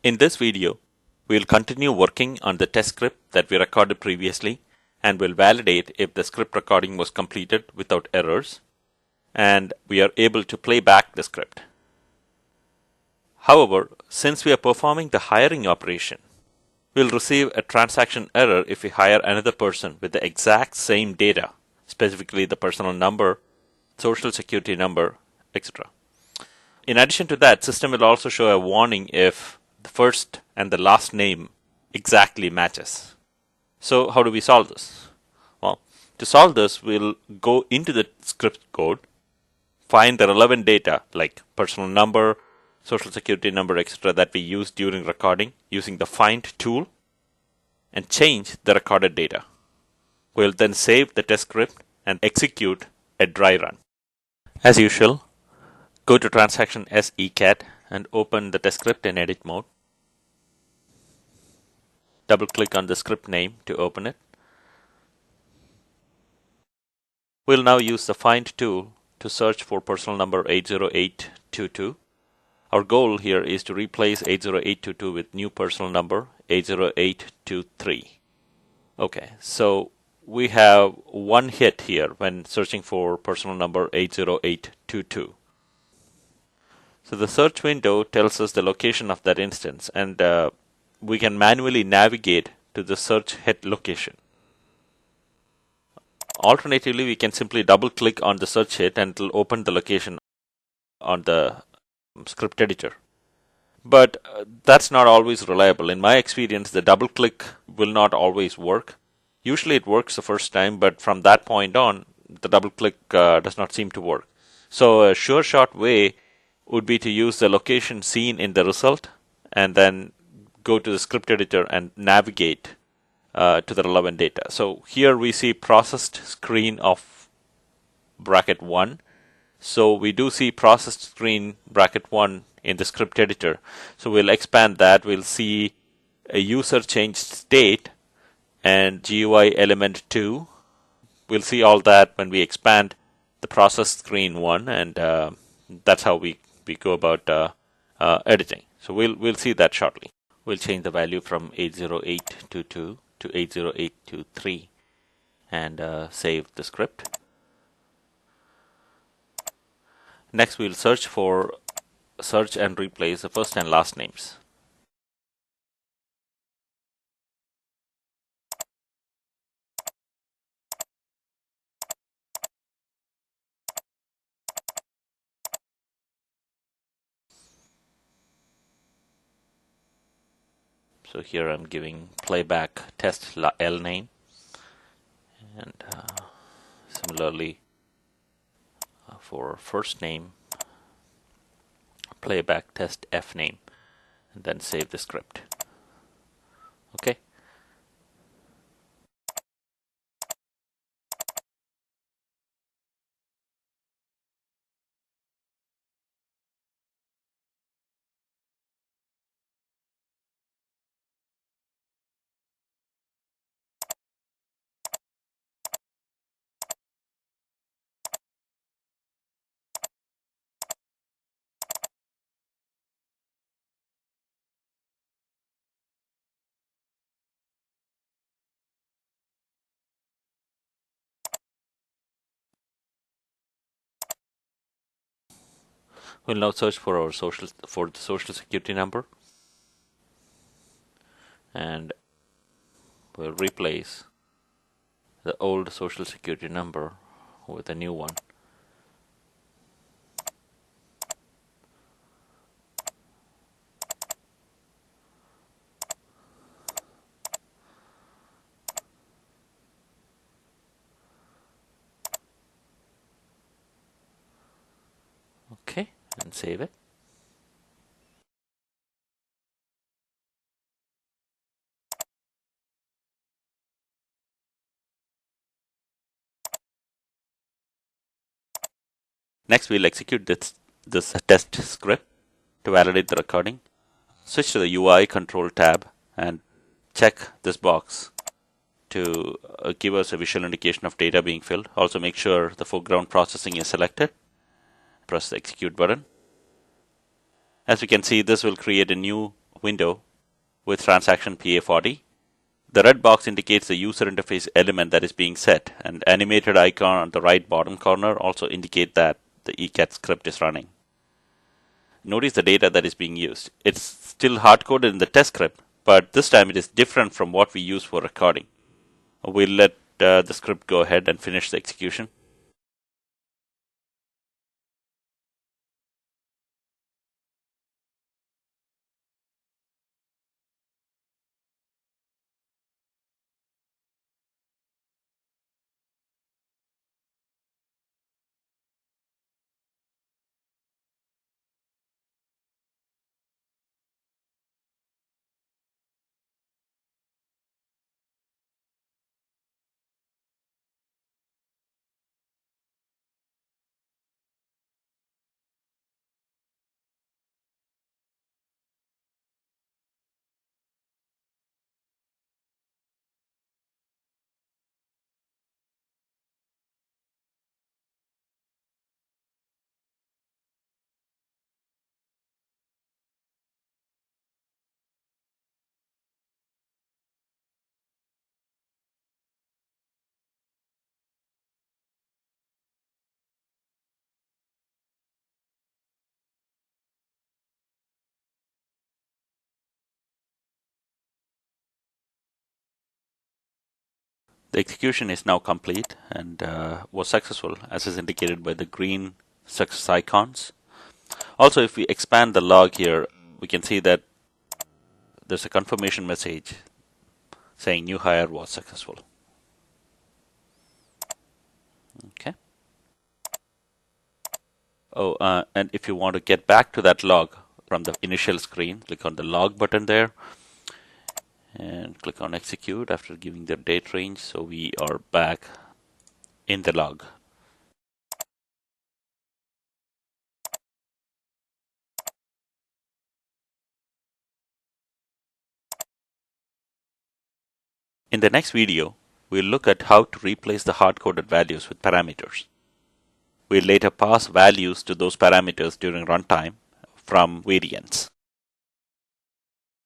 In this video, we'll continue working on the test script that we recorded previously and will validate if the script recording was completed without errors and we are able to play back the script. However, since we are performing the hiring operation, we'll receive a transaction error if we hire another person with the exact same data, specifically the personal number, social security number, etc. In addition to that, system will also show a warning if the first and the last name exactly matches. So how do we solve this? Well, to solve this, we'll go into the script code, find the relevant data like personal number, social security number, etc. that we used during recording using the find tool and change the recorded data. We'll then save the test script and execute a dry run. As usual, go to transaction SECAD and open the test script in edit mode. Double click on the script name to open it. We'll now use the find tool to search for personal number 80822. Our goal here is to replace 80822 with new personal number 80823. Okay, so we have one hit here when searching for personal number 80822. So the search window tells us the location of that instance, and we can manually navigate to the search hit location. Alternatively, we can simply double click on the search hit and it will open the location on the script editor. But that's not always reliable. In my experience, the double click will not always work. Usually it works the first time, but from that point on, the double click does not seem to work. So a sure shot way would be to use the location seen in the result and then go to the script editor and navigate to the relevant data. So here we see processed screen of bracket 1. So we do see processed screen bracket 1 in the script editor. So we'll expand that. We'll see a user changed state and GUI element 2. We'll see all that when we expand the processed screen 1, and that's how we go about editing. So we'll see that shortly. We'll change the value from 80822 to 80823 and save the script. Next, we'll search and replace the first and last names. So here I'm giving playback test L name, and similarly for first name, playback test F name, and then save the script. Okay. We'll now search for the social security number, and we'll replace the old social security number with a new one. Okay, and save it. Next, we'll execute this test script to validate the recording. Switch to the UI control tab and check this box to give us a visual indication of data being filled. Also make sure the foreground processing is selected. Press the execute button. As we can see, this will create a new window with transaction PA40. The red box indicates the user interface element that is being set, and animated icon on the right bottom corner also indicate that the ECAT script is running. Notice the data that is being used. It's still hard-coded in the test script, but this time it is different from what we use for recording. We'll let the script go ahead and finish the execution. The execution is now complete and was successful, as is indicated by the green success icons. Also, if we expand the log here, we can see that there's a confirmation message saying new hire was successful. Okay. Oh, and if you want to get back to that log from the initial screen, click on the log button there and click on execute after giving the date range. So we are back in the log. In the next video, we'll look at how to replace the hard-coded values with parameters. We'll later pass values to those parameters during runtime from variants.